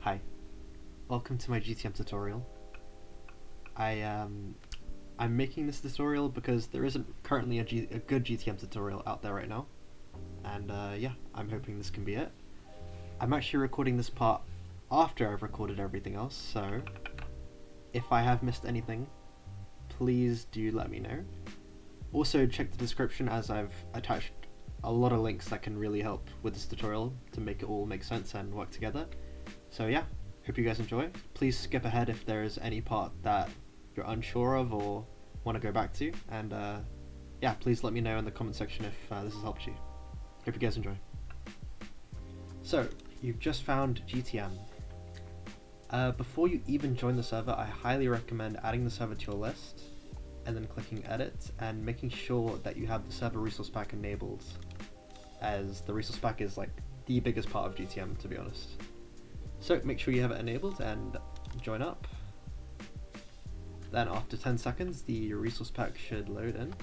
Hi, welcome to my GTM tutorial. I'm making this tutorial because there isn't currently a good GTM tutorial out there right now, and yeah, I'm hoping this can be it. I'm actually recording this part after I've recorded everything else, so if I have missed anything, please do let me know. Also check the description, as I've attached a lot of links that can really help with this tutorial to make it all make sense and work together. So yeah, hope you guys enjoy. Please skip ahead if there is any part that you're unsure of or want to go back to, and yeah, please let me know in the comment section if this has helped you. Hope you guys enjoy. So, you've just found GTM. Before you even join the server, I highly recommend adding the server to your list, and then clicking edit, and making sure that you have the server resource pack enabled, as the resource pack is like the biggest part of GTM, to be honest. So make sure you have it enabled and join up. Then after 10 seconds, the resource pack should load in.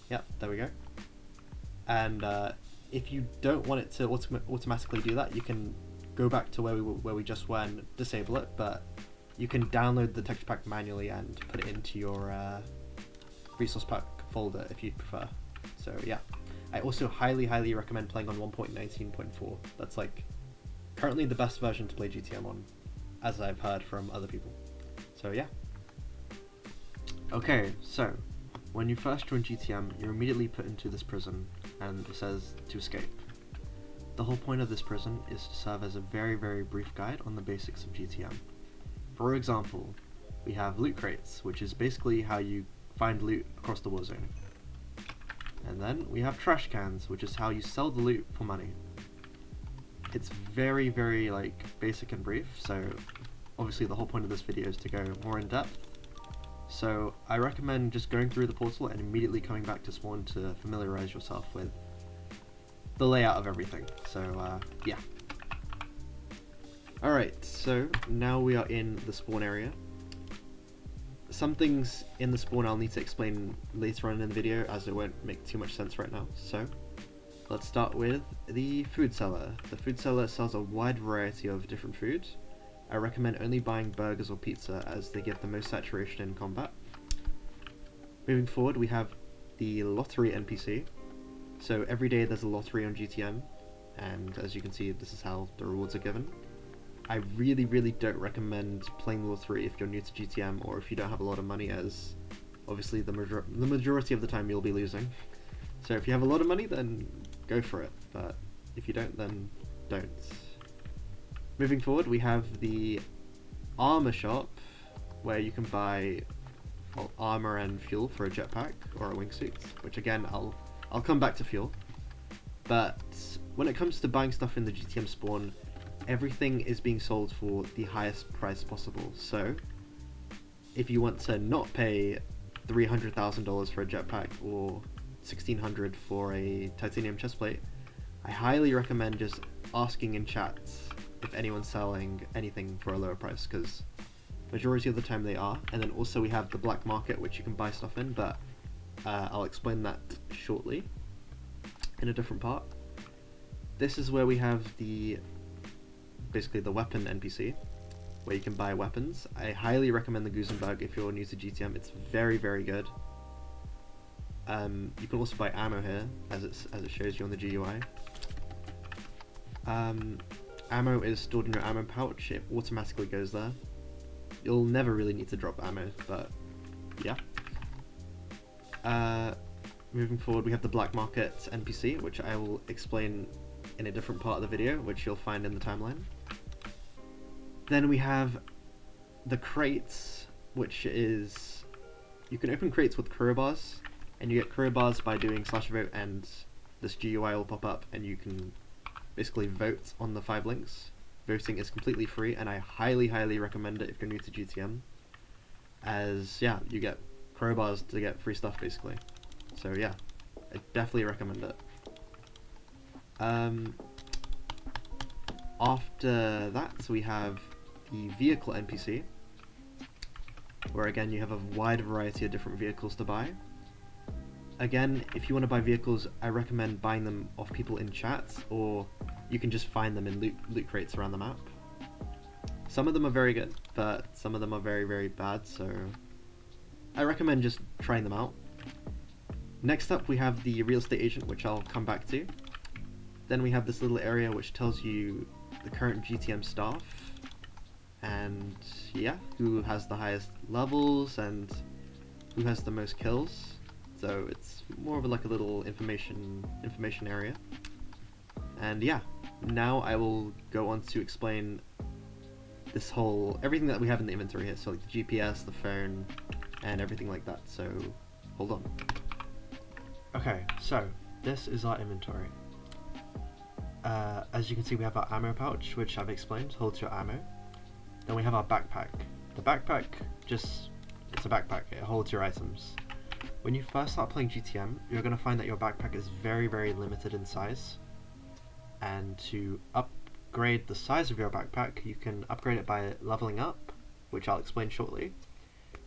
Yep, there we go. And if you don't want it to automatically do that, you can go back to where we just were and disable it, but you can download the texture pack manually and put it into your resource pack folder if you'd prefer. So yeah, I also highly recommend playing on 1.19.4. That's like currently the best version to play GTM on, as I've heard from other people. So yeah. Okay, so when you first join GTM, you're immediately put into this prison, and it says to escape. The whole point of this prison is to serve as a very brief guide on the basics of GTM. For example, we have loot crates, which is basically how you find loot across the warzone. And then we have trash cans, which is how you sell the loot for money. It's very like basic and brief, so obviously the whole point of this video is to go more in depth. So I recommend just going through the portal and immediately coming back to spawn to familiarize yourself with the layout of everything. So yeah. Alright, so now we are in the spawn area. Some things in the spawn I'll need to explain later on in the video, as it won't make too much sense right now. So let's start with the food seller. The food seller sells a wide variety of different food. I recommend only buying burgers or pizza, as they give the most saturation in combat. Moving forward, we have the lottery NPC. So every day there's a lottery on GTM, and as you can see, this is how the rewards are given. I really don't recommend playing the lottery if you're new to GTM or if you don't have a lot of money, as obviously the majority of the time you'll be losing. So if you have a lot of money, then go for it, but if you don't, then don't. Moving forward, we have the armor shop, where you can buy armor and fuel for a jetpack or a wingsuit, which again, I'll come back to fuel. But when it comes to buying stuff in the GTM spawn, everything is being sold for the highest price possible. So if you want to not pay $300,000 for a jetpack or $1,600 for a titanium chestplate, I highly recommend just asking in chat if anyone's selling anything for a lower price, because majority of the time they are. And then also we have the black market, which you can buy stuff in, but I'll explain that shortly in a different part. This is where we have basically the weapon NPC, where you can buy weapons. I highly recommend the Gusenberg if you're new to GTM. It's very good. You can also buy ammo here, as it shows you on the GUI. Ammo is stored in your ammo pouch. It automatically goes there. You'll never really need to drop ammo, but yeah. Moving forward, we have the black market NPC, which I will explain in a different part of the video, which you'll find in the timeline. Then we have the crates, which is, you can open crates with crowbars, and you get crowbars by doing /vote, and this GUI will pop up and you can basically vote on the 5 links. Voting is completely free, and I highly recommend it if you're new to GTM, as yeah, you get crowbars to get free stuff basically. So yeah, I definitely recommend it. After that, we have the vehicle NPC, where again you have a wide variety of different vehicles to buy. Again, if you want to buy vehicles, I recommend buying them off people in chat, or you can just find them in loot crates around the map. Some of them are very good, but some of them are very, very bad, so I recommend just trying them out. Next up we have the real estate agent, which I'll come back to. Then we have this little area which tells you the current GTM staff, and yeah, who has the highest levels and who has the most kills. So it's more of like a little information area. And yeah, now I will go on to explain this whole everything that we have in the inventory here. So like the GPS, the phone, and everything like that. So hold on. Okay, so this is our inventory. As you can see, we have our ammo pouch, which I've explained holds your ammo. Then we have our backpack. The backpack it's a backpack. It holds your items. When you first start playing GTM, you're going to find that your backpack is very, very limited in size. And to upgrade the size of your backpack, you can upgrade it by leveling up, which I'll explain shortly,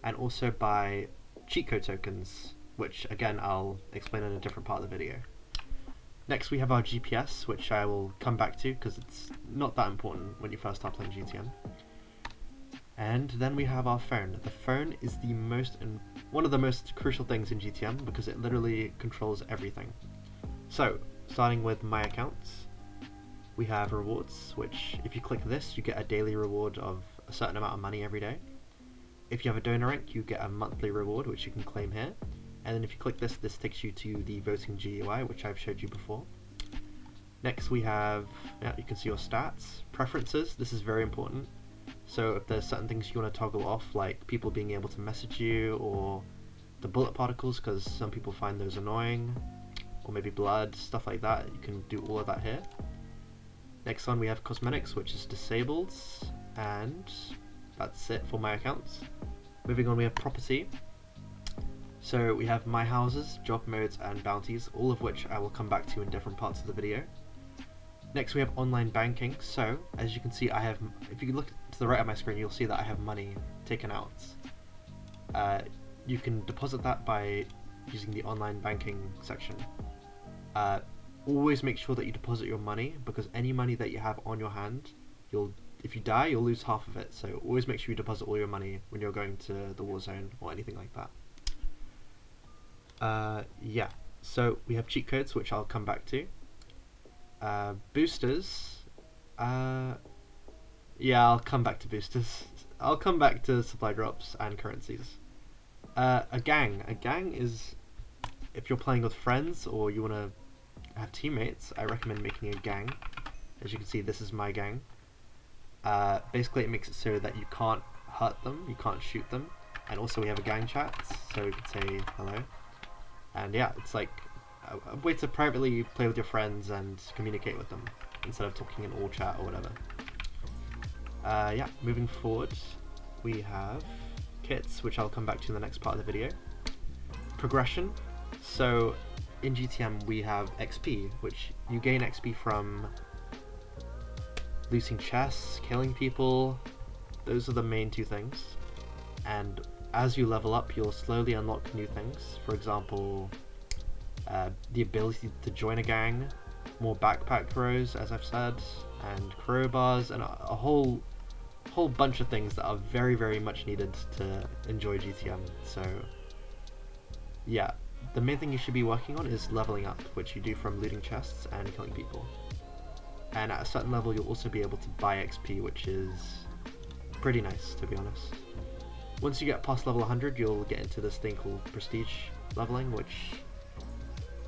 and also by cheat code tokens, which again I'll explain in a different part of the video. Next we have our GPS, which I will come back to because it's not that important when you first start playing GTM. And then we have our phone. The phone is one of the most crucial things in GTM because it literally controls everything. So, starting with my accounts, we have rewards, which if you click this, you get a daily reward of a certain amount of money every day. If you have a donor rank, you get a monthly reward, which you can claim here. And then if you click this, this takes you to the voting GUI, which I've showed you before. Next we have, you can see your stats, preferences. This is very important. So if there's certain things you want to toggle off, like people being able to message you, or the bullet particles, because some people find those annoying, or maybe blood, stuff like that, you can do all of that here. Next one we have cosmetics, which is disabled, and that's it for my accounts. Moving on, we have property. So we have my houses, job modes, and bounties, all of which I will come back to in different parts of the video. Next we have online banking. So as you can see, I have, if you look to the right of my screen, you'll see that I have money taken out. You can deposit that by using the online banking section. Always make sure that you deposit your money, because any money that you have on your hand, if you die, you'll lose half of it. So always make sure you deposit all your money when you're going to the war zone or anything like that. Yeah, so we have cheat codes, which I'll come back to. Boosters, yeah, I'll come back to boosters. I'll come back to supply drops and currencies. A gang is, if you're playing with friends or you want to have teammates, I recommend making a gang. As you can see, this is my gang. Basically it makes it so that you can't hurt them, you can't shoot them, and also we have a gang chat, so you can say hello. And yeah, it's like a way to privately play with your friends and communicate with them instead of talking in all chat or whatever. Yeah, moving forward, we have kits, which I'll come back to in the next part of the video. Progression. So in GTM we have XP, which you gain XP from looting chests, killing people. Those are the main two things. And as you level up, you'll slowly unlock new things. For example, the ability to join a gang, more backpack throws, as I've said, and crowbars, and a whole bunch of things that are very, very much needed to enjoy GTM. So yeah, the main thing you should be working on is leveling up, which you do from looting chests and killing people. And at a certain level you'll also be able to buy XP, which is pretty nice, to be honest. Once you get past level 100, you'll get into this thing called prestige leveling, which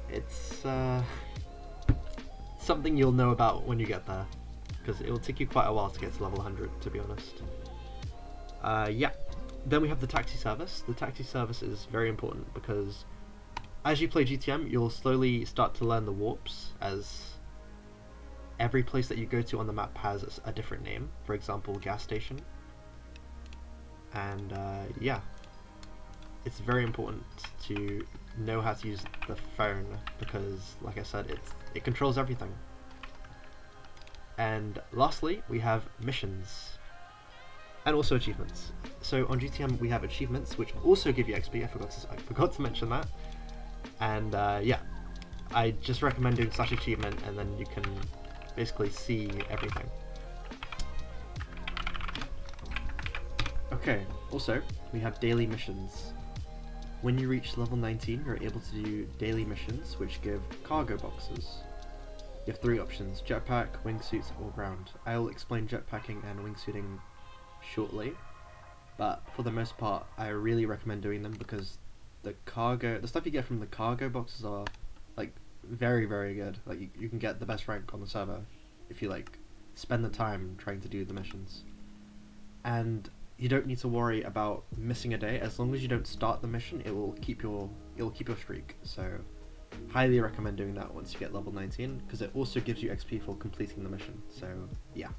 it's something you'll know about when you get there, because it will take you quite a while to get to level 100, to be honest. Yeah, then we have the taxi service. The taxi service is very important because as you play GTM, you'll slowly start to learn the warps, as every place that you go to on the map has a different name. For example, gas station. And yeah, it's very important to know how to use the phone because, like I said, it controls everything. And lastly, we have missions and also achievements. So on GTM we have achievements which also give you XP. I forgot to mention that. And yeah, I just recommend doing /achievement, and then you can basically see everything. Okay, also, we have daily missions. When you reach level 19, you're able to do daily missions, which give cargo boxes. You have 3 options: jetpack, wingsuits, or ground. I'll explain jetpacking and wingsuiting shortly, but for the most part, I really recommend doing them because the stuff you get from the cargo boxes are like very, very good. Like you can get the best rank on the server if you like spend the time trying to do the missions. And you don't need to worry about missing a day. As long as you don't start the mission, it will keep your streak. So highly recommend doing that once you get level 19, because it also gives you XP for completing the mission. So yeah.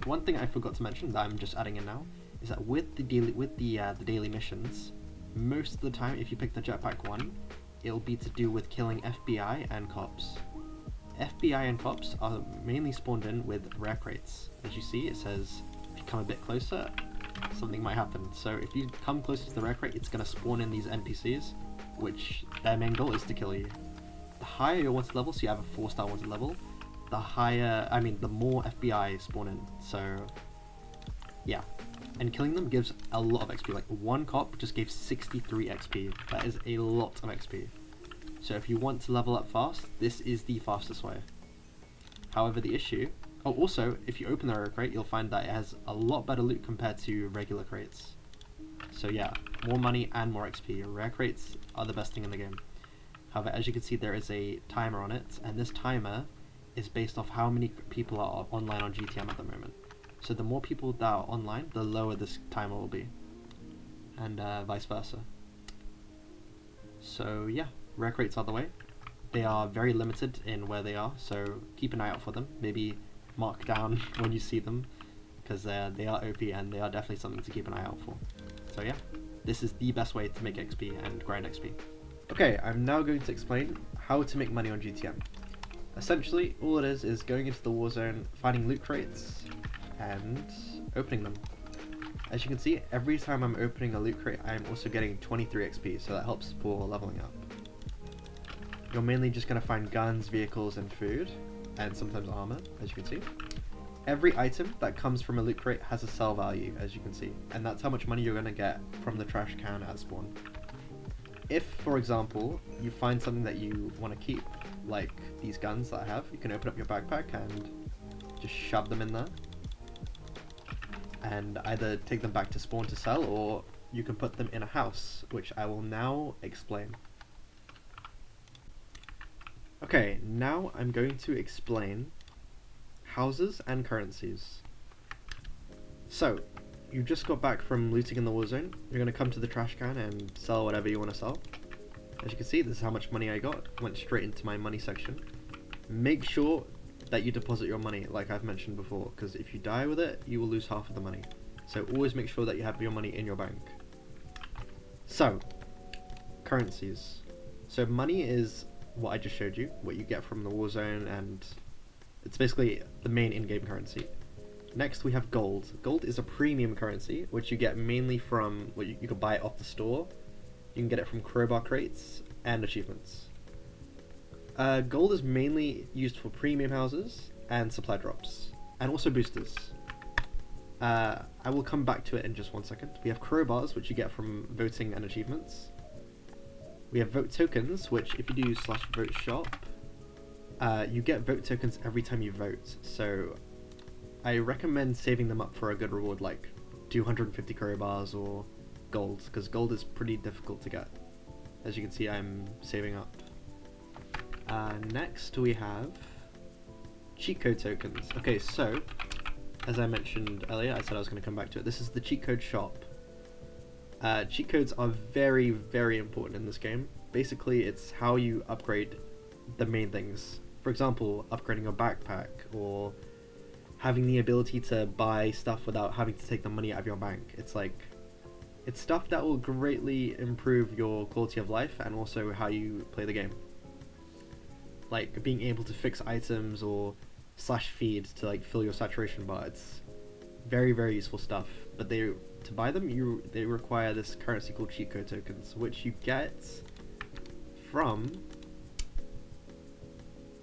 One thing I forgot to mention that I'm just adding in now is that with the daily missions, most of the time if you pick the jetpack one, it'll be to do with killing FBI and cops. FBI and cops are mainly spawned in with rare crates. As you see, it says if you come a bit closer, something might happen. So if you come closer to the rare crate, it's going to spawn in these NPCs, which their main goal is to kill you. The higher your wanted level, so you have a 4-star wanted level, the more FBI spawn in. So yeah, and killing them gives a lot of XP. Like one cop just gave 63 XP. That is a lot of XP. So if you want to level up fast, this is the fastest way. However, the issue... Oh, also, if you open the rare crate, you'll find that it has a lot better loot compared to regular crates. So yeah, more money and more XP. Rare crates are the best thing in the game. However, as you can see, there is a timer on it, and this timer is based off how many people are online on GTM at the moment. So the more people that are online, the lower this timer will be. And vice versa. So yeah. Rare crates are the way. They are very limited in where they are, so keep an eye out for them. Maybe mark down when you see them, because they are OP and they are definitely something to keep an eye out for. So yeah, this is the best way to make XP and grind XP. Okay, I'm now going to explain how to make money on GTM. Essentially, all it is going into the war zone, finding loot crates, and opening them. As you can see, every time I'm opening a loot crate, I'm also getting 23 XP, so that helps for leveling up. You're mainly just going to find guns, vehicles, and food, and sometimes armor, as you can see. Every item that comes from a loot crate has a sell value, as you can see, and that's how much money you're going to get from the trash can at spawn. If, for example, you find something that you want to keep, like these guns that I have, you can open up your backpack and just shove them in there, and either take them back to spawn to sell, or you can put them in a house, which I will now explain. Okay, now I'm going to explain houses and currencies. So, you just got back from looting in the war zone. You're going to come to the trash can and sell whatever you want to sell. As you can see, this is how much money I got. Went straight into my money section. Make sure that you deposit your money, like I've mentioned before, because if you die with it, you will lose half of the money. So always make sure that you have your money in your bank. So, currencies. So money is what I just showed you, what you get from the war zone, and it's basically the main in-game currency. Next we have gold. Gold is a premium currency, which you get mainly from, well, you can buy it off the store. You can get it from crowbar crates and achievements. Gold is mainly used for premium houses and supply drops, and also boosters. I will come back to it in just one second. We have crowbars, which you get from voting and achievements. We have vote tokens, which if you do /vote shop, you get vote tokens every time you vote. So I recommend saving them up for a good reward, like 250 crowbars or gold, because gold is pretty difficult to get. As you can see, I'm saving up. Next we have cheat code tokens. Okay, so as I mentioned earlier, I said I was going to come back to it. This is the cheat code shop. Cheat codes are very, very important in this game. Basically, it's how you upgrade the main things. For example, upgrading your backpack, or having the ability to buy stuff without having to take the money out of your bank. It's stuff that will greatly improve your quality of life and also how you play the game. Like being able to fix items or /feed to like fill your saturation bar. It's very, very useful stuff. But to buy them, they require this currency called cheat code tokens, which you get from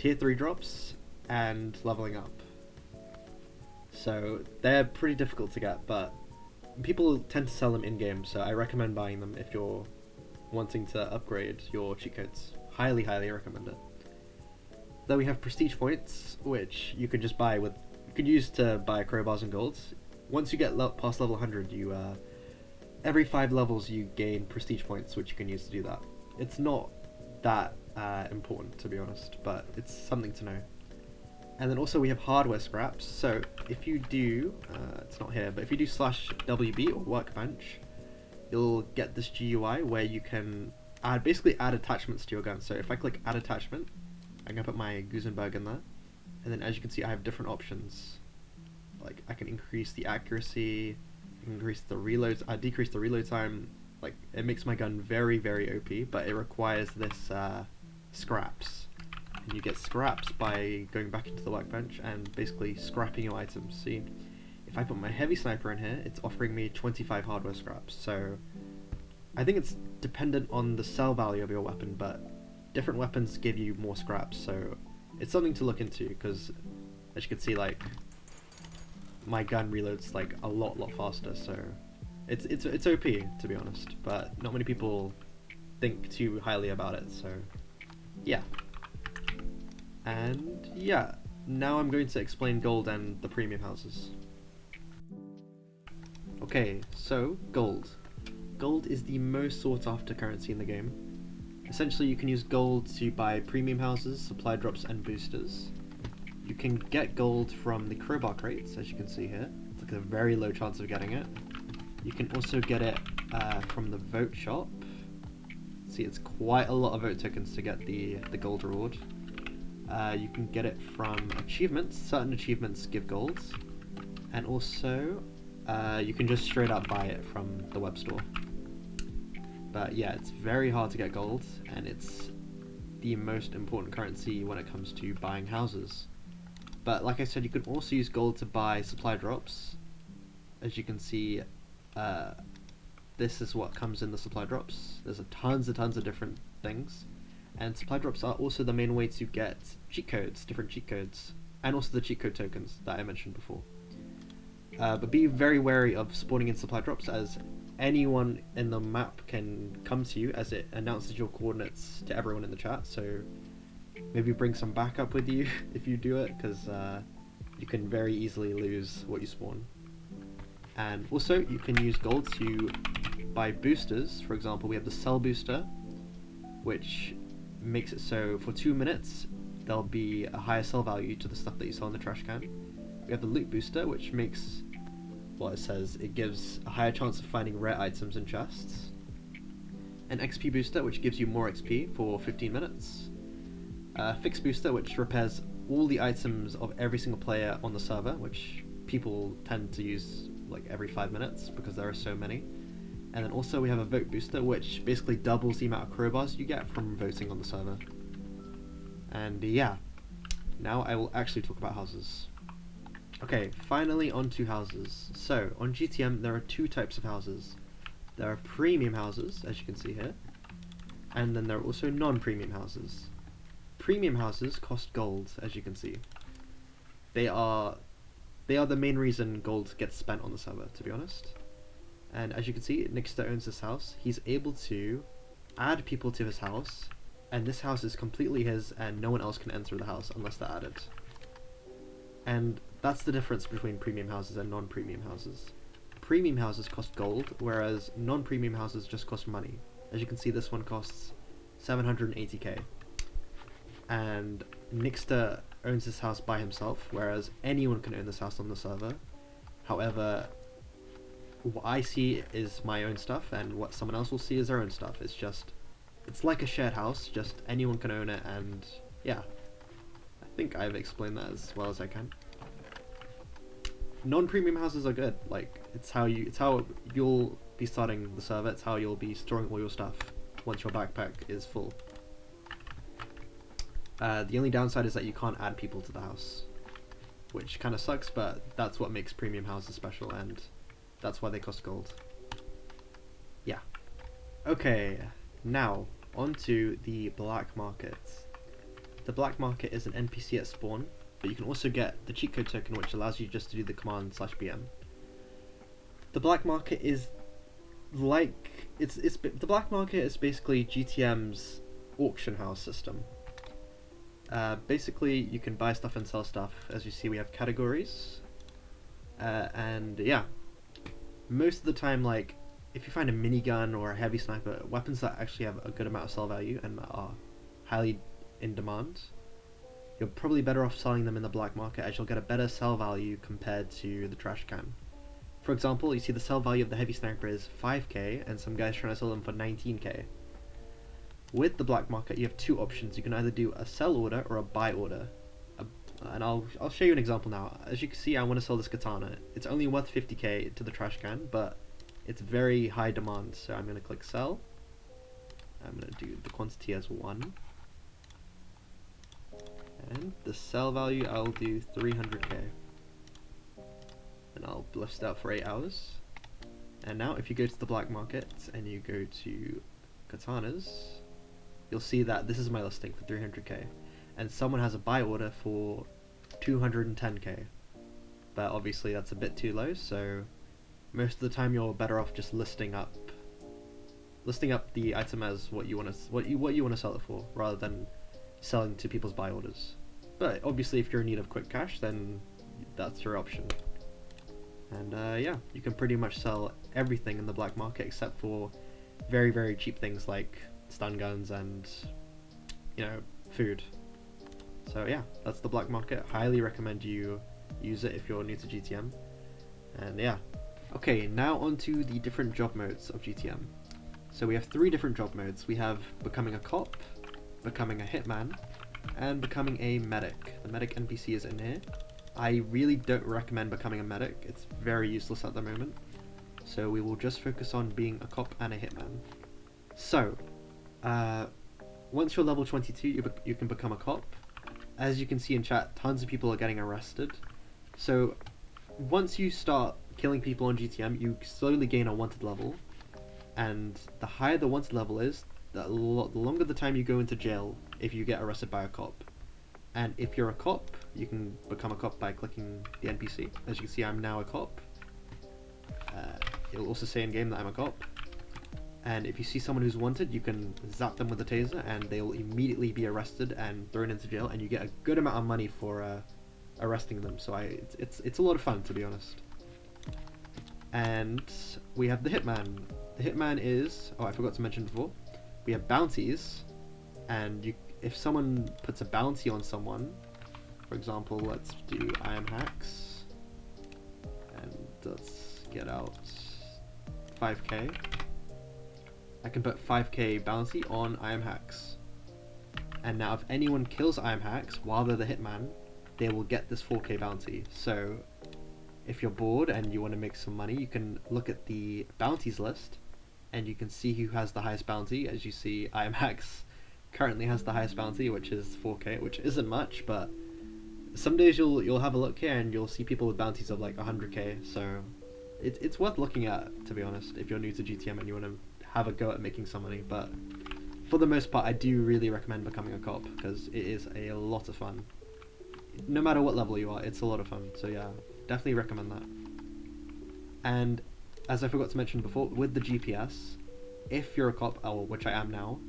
tier 3 drops and leveling up. So they're pretty difficult to get, but people tend to sell them in-game, so I recommend buying them if you're wanting to upgrade your cheat codes. Highly, highly recommend it. Then we have prestige points, which you can just buy with, you can use to buy crowbars and golds. Once you get past level 100, you every 5 levels you gain prestige points, which you can use to do that. It's not that important, to be honest, but it's something to know. And then also we have hardware scraps. So if you do, it's not here, but if you do /WB or workbench, you'll get this GUI where you can basically add attachments to your gun. So if I click add attachment, I'm gonna put my Gusenberg in there, and then as you can see I have different options. Like I can increase the accuracy, increase the reloads, decrease the reload time. Like it makes my gun very, very OP, but it requires this scraps. And you get scraps by going back into the workbench and basically scrapping your items. See, if I put my heavy sniper in here, it's offering me 25 hardware scraps. So I think it's dependent on the sell value of your weapon, but different weapons give you more scraps. So it's something to look into, because as you can see, like my gun reloads like a lot faster. So it's OP, to be honest, but not many people think too highly about it. So yeah. And yeah, now I'm going to explain gold and the premium houses. Okay, so gold. Gold is the most sought after currency in the game. Essentially you can use gold to buy premium houses, supply drops and boosters. You can get gold from the crowbar crates, as you can see here. It's like a very low chance of getting it. You can also get it from the vote shop. See, it's quite a lot of vote tokens to get the gold reward. You can get it from achievements. Certain achievements give gold, and also you can just straight up buy it from the web store. But yeah, it's very hard to get gold, and it's the most important currency when it comes to buying houses. But like I said, you can also use gold to buy supply drops. As you can see, this is what comes in the supply drops. There's tons of different things. And supply drops are also the main way to get cheat codes, different cheat codes, and also the cheat code tokens that I mentioned before. But be very wary of spawning in supply drops, as anyone in the map can come to you, as it announces your coordinates to everyone in the chat. So maybe bring some backup with you if you do it, because you can very easily lose what you spawn. And also you can use gold to buy boosters. For example, we have the sell booster, which makes it so for 2 minutes there'll be a higher sell value to the stuff that you sell in the trash can. We have the loot booster, which makes, well, it says it gives a higher chance of finding rare items in chests. An XP booster, which gives you more XP for 15 minutes. A fix booster, which repairs all the items of every single player on the server, which people tend to use like every 5 minutes because there are so many. And then also we have a vote booster, which basically doubles the amount of crowbars you get from voting on the server. And yeah, now I will actually talk about houses. Okay, finally on to houses. So on GTM there are 2 types of houses. There are premium houses, as you can see here, and then there are also non-premium houses. Premium houses cost gold, as you can see. They are the main reason gold gets spent on the server, to be honest. And as you can see, Nixter owns this house. He's able to add people to his house, and this house is completely his, and no one else can enter the house unless they're added. And that's the difference between premium houses and non-premium houses. Premium houses cost gold, whereas non-premium houses just cost money. As you can see, this one costs 780k. And Nixter owns this house by himself, whereas anyone can own this house on the server. However, what I see is my own stuff, and what someone else will see is their own stuff. It's like a shared house, just anyone can own it, and yeah. I think I've explained that as well as I can. Non-premium houses are good. Like, it's how you'll be starting the server, it's how you'll be storing all your stuff once your backpack is full. The only downside is that you can't add people to the house, which kind of sucks, but that's what makes premium houses special, and that's why they cost gold. Yeah. Okay, now on to the black market. the black market is an NPC at spawn, but you can also get the cheat code token, which allows you just to do the command /BM. The black market is like the black market is basically GTM's auction house system. Basically, you can buy stuff and sell stuff. As you see, we have categories, and yeah, most of the time, like if you find a minigun or a heavy sniper, weapons that actually have a good amount of sell value and are highly in demand, you're probably better off selling them in the black market, as you'll get a better sell value compared to the trash can. For example, you see the sell value of the heavy sniper is 5k, and some guys trying to sell them for 19k. With the black market, you have two options. You can either do a sell order or a buy order. And I'll show you an example now. As you can see, I want to sell this katana. It's only worth 50k to the trash can, but it's very high demand. So I'm going to click sell. I'm going to do the quantity as 1. And the sell value, I'll do 300k. And I'll list out for 8 hours. And now if you go to the black market and you go to katanas, you'll see that this is my listing for 300k, and someone has a buy order for 210k, but obviously that's a bit too low, so most of the time you're better off just listing up the item as what you want to sell it for, rather than selling to people's buy orders. But obviously if you're in need of quick cash, then that's your option. And yeah, you can pretty much sell everything in the black market except for very, very cheap things like stun guns and, you know, food. So yeah, that's the black market. Highly recommend you use it if you're new to GTM. And yeah. Okay, now onto the different job modes of GTM. So we have 3 different job modes. We have becoming a cop, becoming a hitman, and becoming a medic. The medic NPC is in here. I really don't recommend becoming a medic. It's very useless at the moment. So we will just focus on being a cop and a hitman. So, once you're level 22, you can become a cop. As you can see in chat, tons of people are getting arrested. So, once you start killing people on GTM, you slowly gain a wanted level. And the higher the wanted level is, the longer the time you go into jail if you get arrested by a cop. And if you're a cop, you can become a cop by clicking the NPC. As you can see, I'm now a cop. It'll also say in game that I'm a cop. And if you see someone who's wanted, you can zap them with a taser and they will immediately be arrested and thrown into jail, and you get a good amount of money for arresting them. So it's a lot of fun, to be honest. And we have the hitman. The hitman is, oh, I forgot to mention before, we have bounties, and if someone puts a bounty on someone, for example, let's do I am hacks, and let's get out 5k. I can put 5k bounty on I am hacks, and now if anyone kills I am hacks while they're the hitman, they will get this 4k bounty. So if you're bored and you want to make some money, you can look at the bounties list and you can see who has the highest bounty. As you see, I am hacks currently has the highest bounty, which is 4k, which isn't much, but some days you'll have a look here and you'll see people with bounties of like 100k. So it's worth looking at, to be honest, if you're new to GTM and you want to have a go at making some money. But for the most part, I do really recommend becoming a cop because it is a lot of fun. No matter what level you are, it's a lot of fun. So yeah, definitely recommend that. And as I forgot to mention before, with the GPS, if you're a cop, which I am now,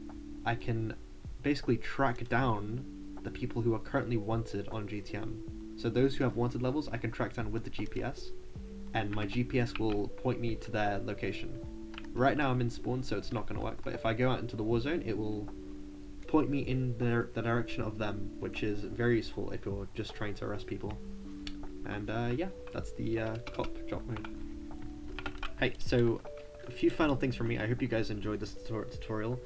I can basically track down the people who are currently wanted on GTM. So those who have wanted levels, I can track down with the GPS, and my GPS will point me to their location. Right now I'm in spawn, so it's not going to work, but if I go out into the war zone, it will point me in the direction of them, which is very useful if you're just trying to arrest people. And yeah, that's the cop job mode. Hey, so a few final things from me. I hope you guys enjoyed this tutorial.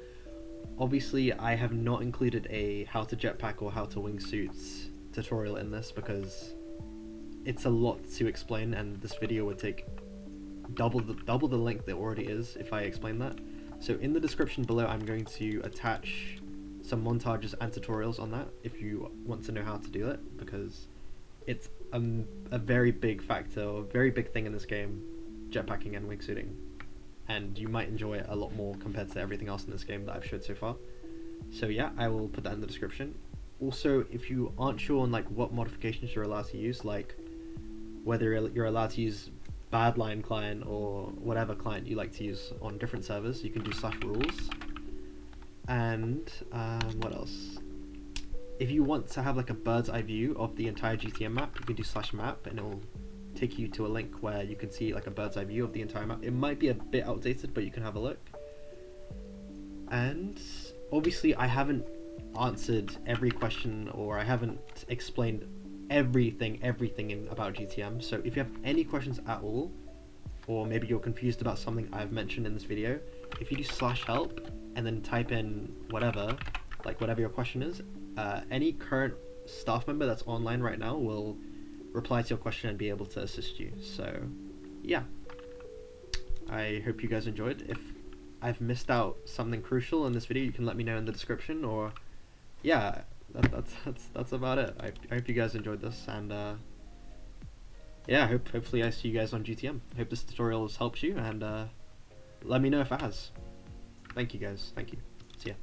Obviously, I have not included a how to jetpack or how to wingsuit tutorial in this because it's a lot to explain, and this video would take double the length it already is if I explain that. So in the description below, I'm going to attach some montages and tutorials on that if you want to know how to do it, because it's a very big factor, or a very big thing in this game, jetpacking and wingsuiting, and you might enjoy it a lot more compared to everything else in this game that I've showed so far. So yeah, I will put that in the description. Also, if you aren't sure on like what modifications you're allowed to use, like whether you're allowed to use badline client or whatever client you like to use on different servers, you can do /rules. And what else? If you want to have like a bird's eye view of the entire GTM map, you can do /map, and it will take you to a link where you can see like a bird's eye view of the entire map. It might be a bit outdated, but you can have a look. And obviously I haven't answered every question, or I haven't explained everything about GTM. So if you have any questions at all, or maybe you're confused about something I've mentioned in this video, if you do /help and then type in whatever, like whatever your question is, any current staff member that's online right now will reply to your question and be able to assist you. So yeah, I hope you guys enjoyed. If I've missed out something crucial in this video, you can let me know in the description, or yeah, that's about it. I hope you guys enjoyed this, and yeah, hopefully I see you guys on GTM. Hope this tutorial has helped you, and let me know if it has. Thank you guys. Thank you. See ya.